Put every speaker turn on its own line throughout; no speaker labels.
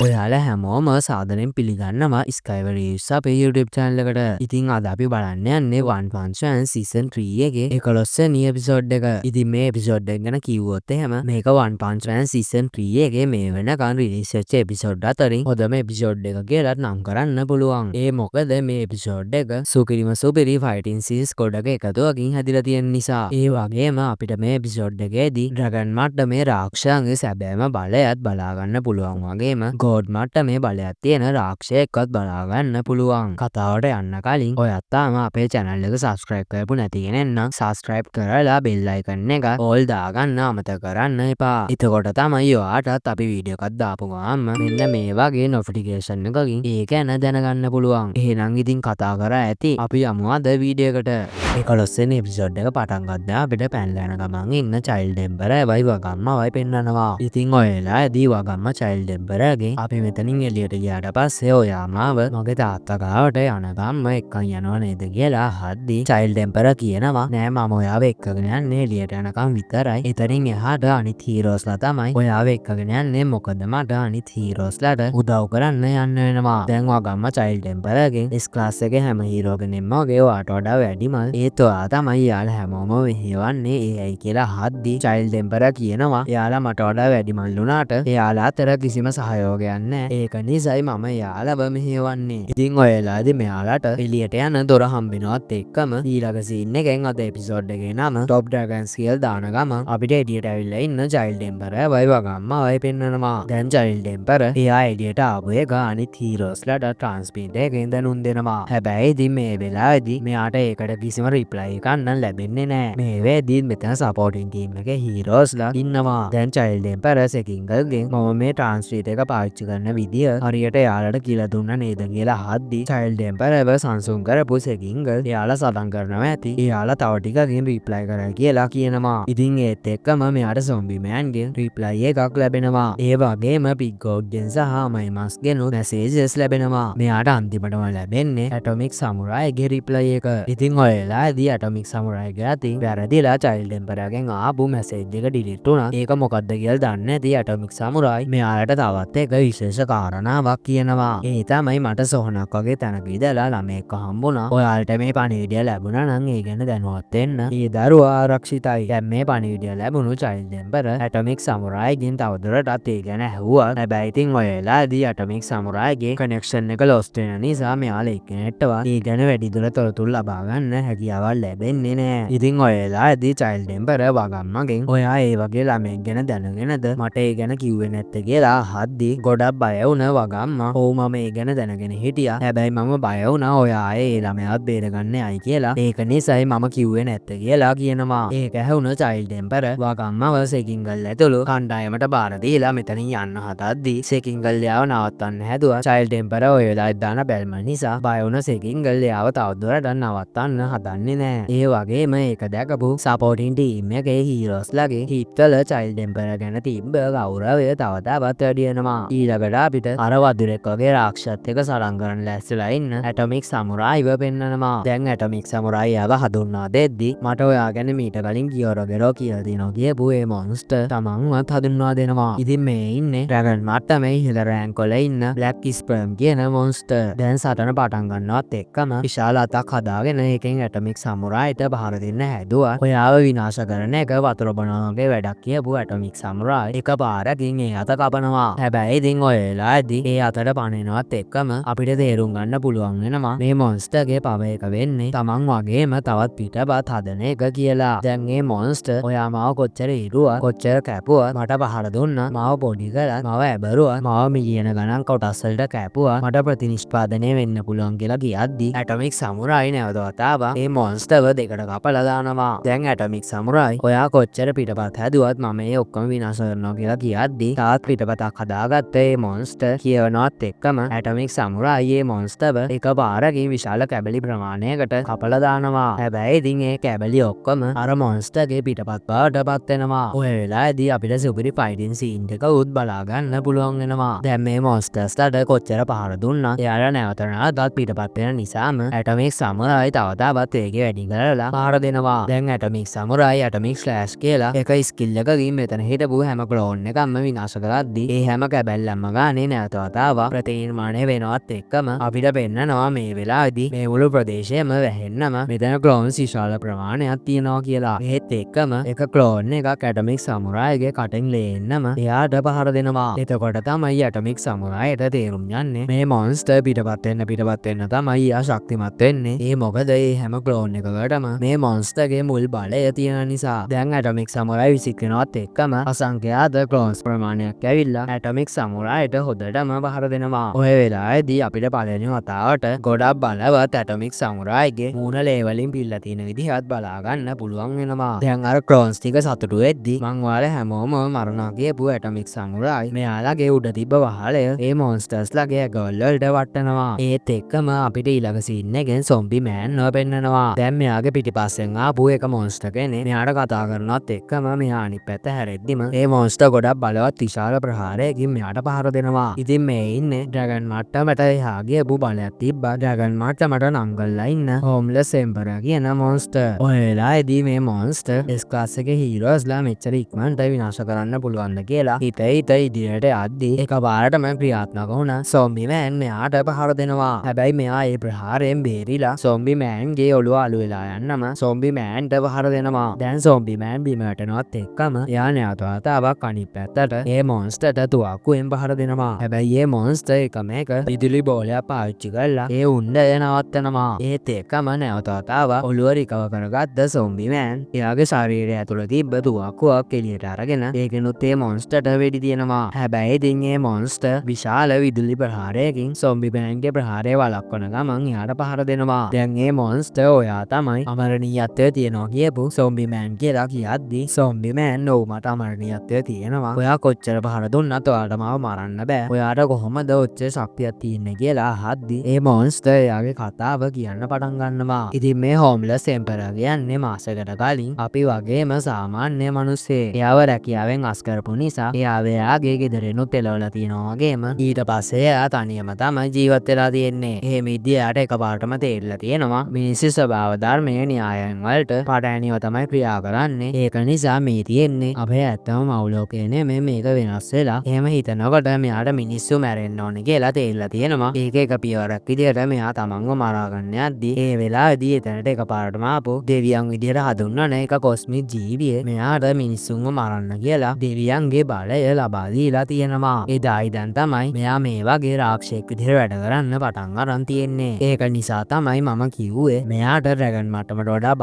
ඔයාලා හැමෝම සාදරයෙන් පිළිගන්නවා ස්කයිවර් රිව්ස් අපේ YouTube channel එකට. ඉතින් අද අපි බලන්න යන්නේ One Punch Man season 3 එකේ 11 වෙනි එපිසෝඩ් එක. ඉතින් මේ එපිසෝඩ් එක ගැන කිව්වොත් එහෙම මේක One Punch Man season 3 එකේ මේ වෙනකන් රිලීස් වෙච්ච එපිසෝඩ් අතරින් හොඳම එපිසෝඩ් එක කියලා නම් කරන්න පුළුවන්. ඒ මොකද මේ එපිසෝඩ් එක සුපිරි ෆයිටින් සීන්ස් ගොඩක එකතුවකින් හැදිලා තියෙන නිසා. ඒ වගේම අපිට මේ එපිසෝඩ් එකේදී ඩ්‍රැගන් මට්ටමේ රාක්ෂයන්ගේ සැබෑම බලයත් බලා ගන්න පුළුවන් වගේම ගෝඩ් මට්ටමේ බලයක් තියෙන රාක්ෂයෙක්වත් බලාගන්න පුළුවන්. කතාවට යන්න කලින් ඔයත් තාම අපේ channel එක subscribe කරපු නැති කෙනෙක් නම් subscribe කරලා bell icon එක all දාගන්න අමතක කරන්න එපා. එතකොට තමයි ඔයාටත් අපි වීඩියෝ එකක් දාපු ගමන් මෙන්න මේ වගේ notification එකකින් ඒක ගැන දැනගන්න පුළුවන්. එහෙනම් ඉතින් කතා කරා ඇති අපි යමු අද වීඩියෝ එකට. 11 වෙනි එපිසෝඩ් එක පටන් ගත්තා අපිට පැනලා යන ගමන් ඉන්න child emperor වයි වගම්මවයි පෙන්නනවා. ඉතින් ඔයලා ඇදී වගම්ම child emperor ගෙන් අපි මෙතනින් එළියට ගියාට පස්සේ ඔයා මාව මගේ තාත්තා ගාවට යනකම්ම එක්කන් යනවා නේද කියලා අහද්දී child emperor කියනවා නෑ මම ඔයාව එක්කගෙන යන්නේ එළියට යනකම් විතරයි. එතනින් එහාට අනිත් heroesලා තමයි ඔයාව එක්කගෙන යන්නේ මොකද මට අනිත් heroesලාට උදව් කරන්න යන්න වෙනවා. දැන් වගම්ම child emperor ගෙන් S class එකේ හැම hero කෙනෙක්ම වගේ ඔයාට වඩා වැඩිමල් ඒත් ඔයා තමයි යාලා හැමෝම මෙහෙවන්නේ ඒ ඇයි කියලා අහද්දී child emperor කියනවා එයාලා මට වඩා වැඩිමල් වුණාට එයාලා අතර කිසිම සහයෝගයක් නෑ. ඒක නිසයි මම යාලව මෙහෙවන්නේ. ඉතින් ඔයලාදී මෙයාලට එළියට යන දොර හම්බෙනවත් එක්කම ඊළඟ සීන් එකෙන් අද එපිසෝඩ් එකේ නම Top Dragons කියලා දාන ගමන් අපිට එළියට ඇවිල්ලා ඉන්න child emperor වයි වගම්මවයි පෙන්නනවා. දැන් child emperor එයා එළියට ආපු එක අනිත් heroesලාට transmit එකෙන් දැනුම් දෙනවා. හැබැයි ඉතින් මේ වෙලාවේදී මෙයාට ඒකට කිසිම reply එකක් නම් ලැබෙන්නේ නෑ. මේ වෙද්දී මෙතන supporting team එකේ heroesලා ඉන්නවා. දැන් child emperor සෙකින්ගල්ගෙන් මම මේ transmit එක පාවිච්චි කරන විදිය හරියට එයාලට කියලා දුන්න නේද කියලා අහද්දී child emperorව සංසුන් කරපු සෙකින්ගල් එයාලා සටන් කරනවා ඇති එයාලා තව ටිකකින් reply කරයි කියලා කියනවා. ඉතින් ඒත් එක්කම මෙයාට zombie man ගෙන් reply එකක් ලැබෙනවා. ඒ වගේම big god ගෙන් සහ my mask ගෙන් messages ලැබෙනවා. මෙයාට අන්තිමටම ලැබෙන්නේ atomic samurai ගේ reply එක. ඉතින් ඔයලාදී atomic samurai ගේ අතින් වැරදිලා child emperor ගෙන් ආපු message එක delete වුණා. ඒක මොකද්ද කියලා දන්නේ නැති atomic samurai මෙයාලට තවත් එක විශේෂ කාරණාවක් කියනවා. ඒ තමයි මට සොහනක් වගේ තැනක ඉඳලා ළමයෙක්ව හම්බුණා. ඔයාලට මේ පණිවිඩය ලැබුණා නම් ඒ ගැන දැනුවත් වෙන්න. ඒ දරුවා ආරක්ෂිතයි. දැන් මේ පණිවිඩය ලැබුණු child emperor atomic samurai ගෙන් තවදුරටත් ඒ ගැන ඇහුවා. හැබැයි ඉතින් ඔයලාදී atomic samurai ගේ connection එක lost වෙන නිසා මෙයාලා එක්කෙනෙක්ටවත් ඒ ගැන වැඩිදුර තොරතුරු ලබා ගන්න හැකියාවක් ලැබෙන්නේ නෑ. ඉතින් ඔයලාදී child emperor වගම්මගෙන් ඔයා ඒ වගේ ළමයෙක් ගැන දැනගෙනද මට ඒ ගැන කිව්වේ නැත්තේ කියලා අහද්දී ගොඩක් බය වුණ වගම්මා ඔව් මම ඒ ගැන දැනගෙන හිටියා. හැබැයි මම බය වුණා ඔයා ඒ ළමයාත් බේරගන්න යයි කියලා. ඒක නිසායි මම කිව්වේ නැත්තේ කියලා කියනවා. ඒක ඇහුණ child emperor වගම්මව සෙකින්ගල් ඇතුළු කණ්ඩායමට බාර දීලා මෙතනින් යන්න හදද්දී සෙකින්ගල් යාව නවත්තන්න හැදුවා. child emperor ඔය වෙලාවට දාන බැල්ම නිසා බය වුණ සෙකින්ගල් යාව තවදුරටත් නවත්තන්න හදන්නේ නෑ. ඒ වගේම ඒක දැකපු supporting team එකේ heroesලාගේ හිතවල child emperor ගැන තිබ්බ ගෞරවය තව තවත් වැඩි වෙනවා. ඊළඟට අපිට අර වදුරෙක් වගේ රාක්ෂසත් එක සටන් කරන්න ලැස්තිලා ඉන්න atomic samurai පෙන්නනවා. දැන් atomic samurai යාව හඳුන්වා දෙද්දී මට ඔයා ගැන මීට කලින් කියෝරගෙරෝ කියලා දිනෝ කියපු ඒ monster තමන්වත් හඳුන්වා දෙනවා. ඉතින් මේ ඉන්නේ dragon මට්ටමේ ඉහළ rank වල ඉන්න black sperm කියන monster. දැන් සටන පටන් ගන්නවත් එක්කම විශාල අතක් හදාගෙන ඒකෙන් atomic samuraiට පහර දෙන්න හැදුවා. ඔයාව විනාශ කරන එක වතුර බොනවා වගේ වැඩක් කියපු atomic samurai එකපාරකින් ඒ අත කපනවා. හැබැයි ඉතින් ඔයලාදී ඒ අතට පනිනවත් එක්කම අපිට තේරුම් ගන්න පුළුවන් වෙනවා මේ monster ගේ පව එක වෙන්නේ තමන් වගේම තවත් පිටපත් හදන එක කියලා. දැන් මේ monster ඔයා මාව කොච්චර ඉරුවා කොච්චර කැපුවා මට පහර දුන්නා මාව පොඩි කරලා මාව ඇබරුවා මාව මිලියන ගණන් කොටස් වලට කැපුවා මට ප්‍රතිනිෂ්පාදනය වෙන්න පුළුවන් කියලා කියද්දී atomic samurai නැවත වතාවක් මේ monsterව දෙකට කපලා දානවා. දැන් atomic samurai ඔයා කොච්චර පිටපත් හැදුවත් මම මේ ඔක්කොම විනාශ කරනවා කියලා කියද්දී තාත් පිටපතක් හදාගත්ත මේ monster කියවනවත් එක්කම atomic samurai මේ monsterව එකපාරකින් විශාල කැබලි ප්‍රමාණයකට කපලා දානවා. හැබැයි ඉතින් ඒ කැබලි ඔක්කොම අර monster ගේ පිටපත් බවට පත් වෙනවා. ඔය වෙලාවේදී අපිට සුපිරි ෆයිටින් සීන් එක උත් බලා ගන්න පුළුවන් වෙනවා. දැන් මේ monstersලාට කොච්චර පහර දුන්නා එයාලා නැවත නැවතත් පිටපත් වෙන නිසාම atomic samurai තව තවත් ඒ වේගය වැඩි කරලා පහර දෙනවා. දැන් ඇටොමික් සමුරායි ඇටොමික් ස්ලෑෂ් කියලා එක ස්කිල් එකකින් මෙතන හිටපු හැම ක්ලෝන් එකක්ම විනාශ කරද්දී ඒ හැම කැබැල්ලක්ම ගානේ නැවත වතාවක් ප්‍රතිනිර්මාණය වෙනවත් එක්කම අපිට පෙන්නනවා මේ වෙලාවේදී මේ මුළු ප්‍රදේශයම වැහෙන්නම මෙතන ක්ලෝන්ස් විශාල ප්‍රමාණයක් තියෙනවා කියලා. ඒත් එක්කම එක ක්ලෝන් එකක් ඇටොමික් සමුරායිගේ කටෙන් ලේන්නම එයාට පහර දෙනවා. එතකොට තමයි ඇටොමික් සමුරායිට තේරුම් යන්නේ මේ මොන්ස්ටර් පිටපත් වෙන්න තමයි එයා ශක්තිමත් වෙන්නේ. ඒ මොකද ඒ හැම ක්ලෝන් එකකටම මේ මොන්ස්ටර්ගේ මුල් බලය තියෙන නිසා. දැන් ඇටොමික් සමුරායි විසිකනවත් එක්කම අසංඛ්‍යාත ක්ලෝන්ස් ප්‍රමාණයක් ඇවිල්ලා ඇටොමික් සමුරායිට හොදටම පහර දෙනවා. ඔය වෙලාවේදී අපිට පළවෙනි වතාවට ගොඩක් බලවත් ඇටොමික් සමුරායිගේ මූණ ලේවලින් පිල්ලා තියෙන විදිහත් බලාගන්න පුළුවන් වෙනවා. දැන් අර ක්ලෝන්ස් ටික සතුටු වෙද්දී මං ඔයාලා හැමෝම මරණා කියපු ඇටොමික් සමුරායි මෙයාලගේ උඩ තිබ්බ වහලය ඒ මොන්ස්ටර්ස්ලාගේ ඇඟවල වලට වටනවා. ඒත් එක්කම අපිට ඊළඟ සීන් එකෙන් සොම්බි මෑන් පෙන්නනවා. දැන් මෙයාගේ පිටිපස්සෙන් ආපු එක මොන්ස්ටර් කෙනෙක් මෙයාට කතා කරනවත් එක්කම මෙයා අනිත් පැත්ත හැරෙද්දිම ඒ මොන්ස්ටර් ගොඩක් බලවත් විශාල ප්‍රහාරයකින් මෙයාට පහර දෙනවා. ඉතින් මේ ඉන්නේ ඩ්‍රැගන් මට්ටමට එහා ගියපු බලයක් තිබ්බා. ඩ්‍රැගන් මට්ටමට නංගල්ලා ඉන්න හෝම්ලස් එම්පරර් කියන මොන්ස්ටර්. ඔය වෙලාවේදී මේ මොන්ස්ටර් S ක්ලාස් එකේ හීරෝස්ලා මෙච්චර ඉක්මනට විනාශ කරන්න පුළුවන්ද කියලා හිත ඉදිරියට යද්දී එකපාරටම ක්‍රියාත්මක වුණ සොම්බි මෑන් මෙයාට පහර දෙනවා. හැබැයි මෙයා ඒ ප්‍රහාරයෙන් බේරිලා සොම්බි මෑන්ගේ ඔළුව අලු වෙලා යන්නම සොම්බි මෑන්ට පහර දෙනවා. දැන් සොම්බි මෑන් බිම වැටෙනවත් එක්කම එයා නැවත වතාවක් අනිත් පැත්තට ඒ මොන්ස්ටර්ට තුවාක්කුවෙන් පහර දෙනවා. හැබැයි ඒ මොන්ස්ටර් එකම එක විදුලි බෝලයක් පාවිච්චි කරලා ඒ උණ්ඩය නවත්තනවා. ඒත් එක්කම නැවත වතාවක් ඔළුව රිකව කරගත්ත සොම්බි මෑන් එයාගේ ශරීරය ඇතුළ තිබ්බ තුවාක්කුවක් එළියට අරගෙන ඒකෙනුත් ඒ මොන්ස්ටර්ට වෙඩි තියනවා. හැබැයි ඉතින් ඒ මොන්ස්ටර් විශාල විදුලි ප්‍රහාරයකින් සොම්බි මෑන්ගේ ප්‍රහාරය වළක්වන ගමන් එයාට පහර දෙනවා. දැන් ඒ මොන්ස්ටර් ඔයා තමයි අමරණීයත්වය තියනවා කියපු සොම්බි මෑන් කියලා කියද්දී සොම්බි මෑන් ඔව් මට අමරණීයත්වය තියෙනවා. ඔයා කොච්චර පහර දුන්නත් ඔයාට මාව මරන්න බෑ. ඔයාට කොහොමද ඔච්චර ශක්තියක් තියෙන්නේ කියලා අහද්දී ඒ මොන්ස්ටර් එයාගේ කතාව කියන්න පටන් ගන්නවා. ඉතින් මේ හෝම්ලස් එම්පරර් කියන්නේ මාසයකට කලින් අපි වගේම සාමාන්‍ය මිනිස්සෙක්. එයාව රැකියාවෙන් අස් කරපු නිසා එයාගේ ගෙදරිනුත් එලවලා තියෙනවා වගේම ඊට පස්සේ එයා තනියම තමයි ජීවත් වෙලා තියෙන්නේ. එහෙම ඉද්දී එයාට එකපාරටම තේරිලා තියෙනවා මිනිස්සු ස්වභාව ධර්මයේ න්‍යායයන් වලට පටහැනිව තමයි ක්‍රියා කරන්නේ. ඒක නිසා මේ තියෙන්නේ අපේ ඇත්තම මවුලෝකේ නෙමෙයි මේක වෙනස් වෙලා. එහෙම හිතනකොට මෙයාට මිනිස්සු මැරෙන්න ඕනේ කියලා තේරිලා තියෙනවා. ඒක එක පියවරක් විදියට මෙයා තමන්ව මරා ගන්න යද්දී ඒ වෙලාවේදී එතනට එකපාරටම ආපු දෙවියන් විදියට හඳුන්වන එක කොස්මික් ජීවිය මෙයාට මිනිස්සුන්ව මරන්න කියලා දෙවියන්ගේ බලය ලබා දීලා තියෙනවා. එදා ඉඳන් තමයි මෙයා මේ වගේ රාක්ෂයෙක් විදියට වැඩ කරන්න පටන් අරන් තියෙන්නේ. ඒක නිසා තමයි මම කිව්වේ මෙයාට ඩ්‍රැගන් මට්ටමට වඩා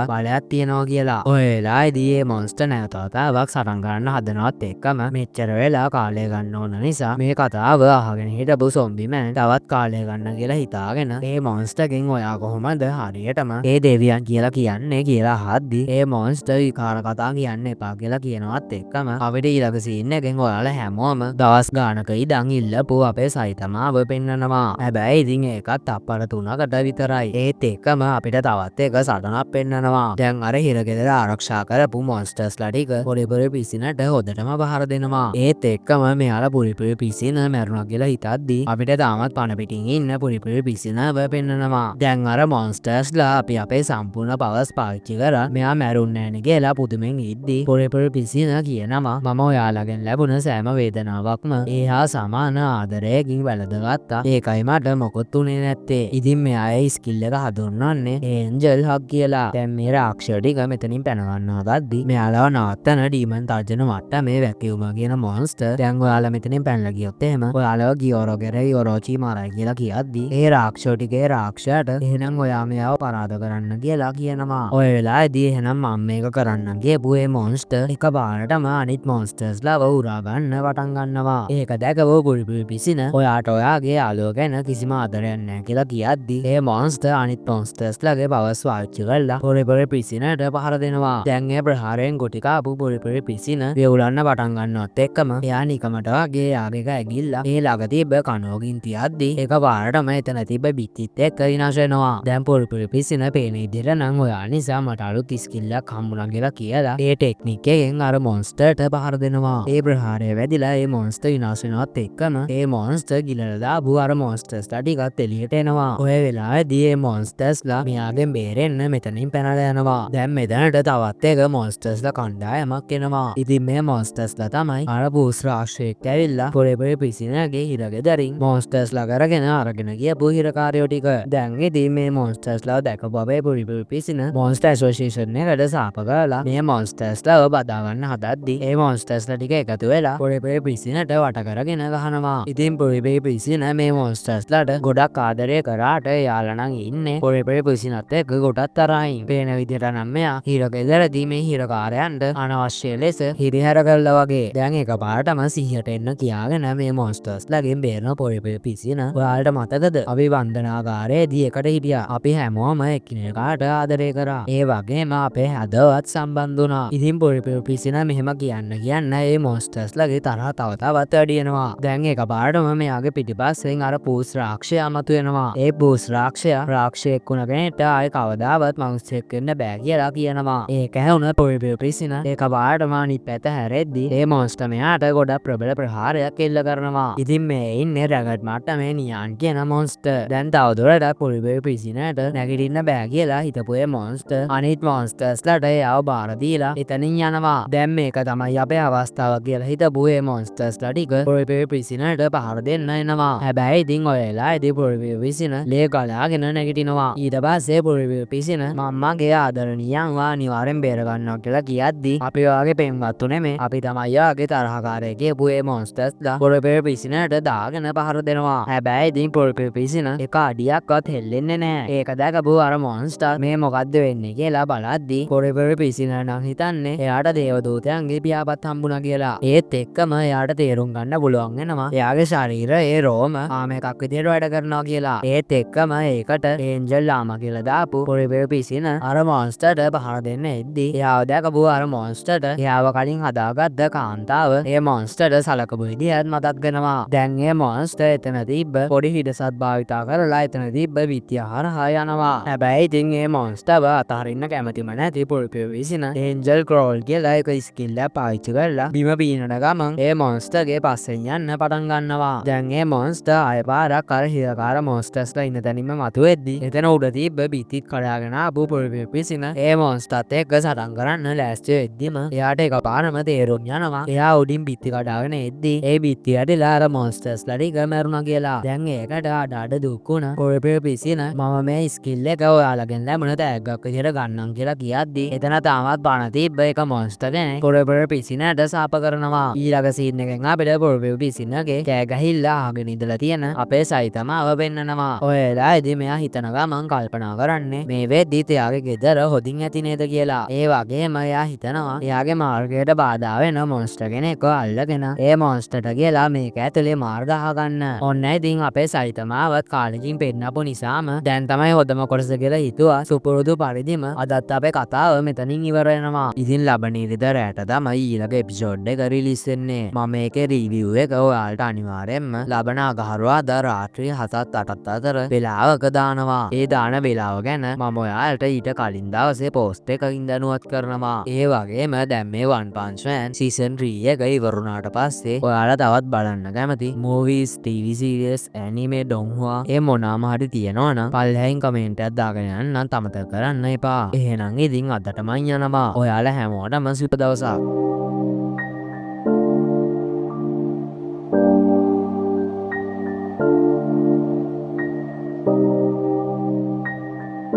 බලයක් තියෙනවා කියලා. ඔය වෙලාවේදී මේ මොන්ස්ටර් නැවත වතාවක් සටන් ගන්න හදනවත් එක්කම මෙච්චර වෙලා කාලය ගන්න ඕන නිසා මේ කතාව අහගෙන හිටපු සොම්බි මෑන් තවත් කාලය ගන්න කියලා හිතාගෙන ඒ මොන්ස්ටර්ගෙන් ඔයා කොහොමද හරියටම ඒ දෙවියන් කියලා කියන්නේ කියලා අහද්දී ඒ මොන්ස්ටර් විකාර කතා කියන්න එපා කියලා කියනවත් එක්කම අපිට ඊළඟ සීන් එකෙන් ඔයාලා හැමෝම දවස් ගානක ඉඳන් ඉල්ලපු අපේ සයිතමාව පෙන්නනවා. හැබැයි ඉතින් ඒකත් තප්පර 3කට විතරයි. ඒත් එක්කම අපිට තවත් එක සටනක් පෙන්නනවා. දැන් අර හිරගෙදර ආරක්ෂා කරපු මොන්ස්ටර්ස්ලා ටික පොඩි පිසිනට හොදටම පහර දෙනවා. ඒත් එක්කම මෙයාලා පුරිපුරි පිසින මැරුණා කියලා හිතද්දී අපිට තාමත් පණ පිටින් ඉන්න පුරිපුරි පිසිනව පෙන්නනවා. දැන් අර මොන්ස්ටර්ස්ලා අපි අපේ සම්පූර්ණ පවර්ස් පාවිච්චි කරා මෙයා මැරුන්නේ නැණි කියලා පුදුමෙන් ඉද්දී පුරිපුරි පිසින කියනවා මම ඔයාලගෙන් ලැබුණ සෑම වේදනාවක්ම ඒහා සමාන ආදරයකින් වැළඳගත්තා. ඒකයි මට මොකොත් උනේ නැත්තේ. ඉතින් මෙයා ඒ ස්කිල් එක හඳුන්වන්නේ ඒන්ජල් හග් කියලා. දැන් මේ රාක්ෂය ටික මෙතනින් පැන ගන්නවා ගද්දී මෙයාලව නවත්තන ඩීමන් තර්ජන මට්ටමේ වැකියුම කියන මොන්ස්ටර් දැන් ඔයාලා මෙතනින් පැනලා ගියොත් එහෙම ඔයාලව ගියෝරෝ කෙරේ යොරෝචි මරයි කියලා කියද්දී ඒ රාක්ෂය ටිකේ රාක්ෂයට එහෙනම් ඔයා මෙයාව පරාද කරන්න කියලා කියනවා. ඔය වෙලාවේදී එහෙනම් මම මේක කරන්න ගියපු ඒ මොන්ස්ටර් එකපාරටම අනිත් මොන්ස්ටර්ස්ලාව උරා ගන්න පටන් ගන්නවා. ඒක දැකපු පුරිපුරි පිසින ඔයාට ඔයාගේ යාළුවෝ ගැන කිසිම ආදරයක් නැහැ කියලා කියද්දී ඒ මොන්ස්ටර් අනිත් මොන්ස්ටර්ස්ලාගේ පවර්ස් පාවිච්චි කරලා පුරිපුරි පිසිනට පහර දෙනවා. දැන් ඒ ප්‍රහාරයෙන් ගොටි කාපු පුරිපුරි පිසින වෙවුලන්න පටන් ගන්නවත් එක්කම එයා නිකමට වගේ යාගේ ඇගිල්ලා ඒ ළඟ තිබ්බ කනෝගින් තියද්දී එකපාරටම එතන තිබ්බ බිත්තිත් එක්ක විනාශ වෙනවා. දැන් පුරිපුරි පිසින පේන විදිහට නම් ඔයා නිසා මට අලුත් ස්කිල්ලක් හම්බුණා කියලා කියලා ඒ ටෙක්නික් එකෙන් අර මොන්ස්ටර්ට පහර දෙනවා. ඒ ප්‍රහාරය වැදිලා ඒ මොන්ස්ටර් විනාශ වෙනවත් එක්කම ඒ මොන්ස්ටර් ගිලලා දාපු අර මොන්ස්ටර්ස්ලා ටිකත් එළියට එනවා. ඔය වෙලාවේදී ඒ මොන්ස්ටර්ස්ලා මෙයාගෙන් බේරෙන්න මෙතනින් පැනලා යනවා. දැන් මෙතනට තවත් එක මොන්ස්ටර්ස්ලා කණ්ඩායමක් එනවා. ඉතින් මේ මොන්ස්ටර්ස්ලා තමයි අර බූස් රාක්ෂයෙක් ඇවිල්ලා පොරේ පිසිනගේ හිරගෙදරින් මොන්ස්ටර්ස්ලා කරගෙන අරගෙන ගියපු හිරකාරයෝ ටික. දැන් ඉතින් මේ මොන්ස්ටර්ස්ලා දැකපු අපේ පොරේ පිසින මොන්ස්ටර් ඇසෝසියේෂන් එකට සාප කරලා මේ මොන්ස්ටර්ස්ලාව බදා ගන්න හදද්දි ඒ මොන්ස්ටර්ස්ලා ටික එකතු වෙලා පොරේ පිසිනට වට කරගෙන ගහනවා. ඉතින් පොරේ පිසින මේ මොන්ස්ටර්ස්ලාට ගොඩක් ආදරය කරාට යාලා නම් ඉන්නේ පොරේ පිසිනත් එක්ක ගොඩක් තරහින්. පේන විදිහට නම් මෙයා හිරගෙදරදී මේ හිරකාරයන්ට අනවශ්‍ය ලෙස හිරිහැර කළා වගේ. දැන් එකපාරටම සිහියට එන්න කියාගෙන මේ මොන්ස්ටර්ස්ලාගෙන් බේරන පොරේ පිසින ඔයාලට මතකද අපි වන්දනාගාරයේදී එකට හිටියා. අපි හැමෝම එකිනෙකාට ආදරය කරා. ඒ වගේම අපේ හදවත් සම්බන්ධ වුණා. ඉතින් පොරේ පිසින මෙහෙම කියන්න ඒ මොන්ස්ටර්ස්ලාගේ තරහ තව තවත් වැඩි වෙනවා. දැන් එකපාරටම මෙයාගේ පිටිපස්සෙන් අර බූස් රාක්ෂයා මතුවෙනවා. ඒ බූස් රාක්ෂයෙක් වුණ කෙනෙක්ට ආයේ කවදාවත් මිනිස්සෙක් වෙන්න බෑ කියලා කියනවා. ඒක ඇහුණ පොරේ පිසින එකපාරටම අනිත් පැත්ත හැරෙද්දි ඒ මොන්ස්ටර් මෙයාට ගොඩක් ප්‍රබල ප්‍රහාරයක් එල්ල කරනවා. ඉතින් මේ ඉන්නේ රැගට් මට්ටමේ නියන් කියන මොන්ස්ටර්. දැන් තවදුරටත් පොරේ පිසිනට නැගිටින්න බෑ කියලා හිතපු ඒ මොන්ස්ටර් අනිත් මොන්ස්ටර්ස්ලාට එයාව බාර දීලා එතනින් යනවා. දැන් මේක තමයි අපේ අවස්ථාව කියලා හිතපු ඒ මොන්ස්ටර්ස්ලා ටික පොරේ පිසිනට පහර දෙන්න එනවා. හැබැයි ඉතින් ඔය වෙලාවේදී පොරේ පිසින ලේ ගලාගෙන නැගිටිනවා. ඊට පස්සේ පොරේ පිසින මම්මගේ ආදරණීයන්ව අනිවාර්යෙන් බේර ගන්නවා කියලා කියද්දි අපි ඔයාගේ පෙම්වත්තු නෙමේ අපි තමයි ඔයාගේ තරහකාරය කියපු ඒ මොන්ස්ටර්ස්ලා පොරේ පිසිනට දාගෙන පහර දෙනවා. හැබැයි ඉතින් පොරේ පිසින එක අඩියක්වත් හෙල්ලෙන්නේ නැහැ. ඒක දැකපු අර මොන්ස්ටර් මේ මොකද්ද වෙන්නේ කියලා බලද්දි පොරේ පිසින නම් හිතන්නේ එයාට දේවදූතයන්ගේ පියාපත් හම්බුණා කියලා. ඒත් එක්කම එයාට තේරුම් ගන්න පුළුවන් වෙනවා එයාගේ ශරීරය ඒ රෝම ආම එකක් විදිහට වැඩ කරනවා කියලා. ඒත් එක්කම ඒකට ඒන්ජල් ලාමා කියලා දාපු පොරේ පිසින අර මොන්ස්ටර්ට පහර දෙන්න එද්දි එයාව දැකපු අර මොන්ස්ටර්ට එයාව කලින් හදාගත්ත කාන්තාව ඒ මොන්ස්ටර්ට සලකපු විදිහත් මතක් වෙනවා. දැන් ඒ මොන්ස්ටර් එතන තිබ්බ පොඩි හිඩසත් භාවිතා කරලා එතන තිබ්බ විත්‍ය හරහා යනවා. හැබැයි ඉතින් ඒ මොන්ස්ටර්ව අතහරින්න කැමතිම නැති පොරේ පිසින ඒන්ජල් ක්‍රෝල් කියලා එක ස්කිල් එකක් පාවිච්චි කරලා බිම පීනන ගමන් ඒ මොන්ස්ටර්ගේ පස්සෙන් යන්න පටන් ගන්නවා. දැන් ඒ මොන්ස්ටර් ආය පාරක් අර හිරකාර මොන්ස්ටර්ස්ලා ඉන්න තැනින්ම මතුවෙද්දි එතන උඩ තිබ්බ බිත්තිත් කඩාගෙන ආපු පොරේ පිසින ඒ මොන්ස්ටර්ත් එක්ක සටන් කරන්න ලෑස්ති වෙද්දිම එයාට එකපාරම තේරුම් යනවා එයා උඩින් බිත්ති කඩාගෙන එද්දි ඒ බිත්ති ඇදලා අර මොන්ස්ටර්ස්ලා ටික මැරුණා කියලා. දැන් ඒකට අඩ දුක් වුණ පොරේ පිසින මම මේ ස්කිල් එක ඔයාලගෙන් ලැබුණ තෑග්ගක් විදිහට ගන්නම් කියලා කියද්දි එතන තාමත් බණ තිබ්බ එක මොන්ස්ටර් කෙනෙක් පොරේ පිසිනට සාප කරනවා. ඊළඟ සීන් එකෙන් අපිට පොරේ පිසිනගේ කෑ ගහිල්ලා අහගෙන ඉඳලා තියෙන අපේ සයිතමාව පෙන්නනවා. ඔය වෙලාවේදී මෙයා හිතන ගමන් කල්පනා කරන්නේ මේ වෙද්දිත් එයාගේ ගෙදර හොදින් ඇති නේද කියලා. ඒ වගේම එයා හිතනවා එයාගේ මාර්ගයට බාධා වෙන මොන්ස්ටර් කෙනෙක්ව අල්ලගෙන ඒ මොන්ස්ටර්ට කියලා මේක ඇතුලේ මාර්ග අහගන්න. ඔන්න ඉතින් අපේ සයිතමාවත් කාලෙකින් පෙන්නපු නිසාම දැන් තමයි හොඳම කොටස කියලා හිතුවා. සුපුරුදු පරිදිම අදත් අපේ කතාව මෙතනින් ඉවර වෙනවා. ඉතින් ලබන ඉරිදා රැට තමයි ඊළඟ එපිසෝඩ් එක රිලීස් වෙන්නේ. මම මේකේ රිවිව් එක ඔයාලට අනිවාර්යෙන්ම ලබන අඟහරුවාදා රාත්‍රී 7-8 අතර වෙලාවක දානවා. ඒ දාන වෙලාව ගැන මම ඔයාලට ඊට කලින් දවසේ පෝස්ට් එකකින් දැනුවත් කරනවා. ඒ වගේම දැන් මේ One Punch Man සීසන් 3 එක ඉවරුණාට පස්සේ ඔයාලා තවත් බලන්න කැමති movies, TV series, anime, donghua ඒ මොනවාම හරි තියෙනවා නම් පල්ලෙහින් කමෙන්ට් එකක් දාගෙන යන්න අමතක කරන්න එපා. එහෙනම් ඉතින් අදට මං යනවා. ඔයාලා හැමෝටම සුබ දවසක්.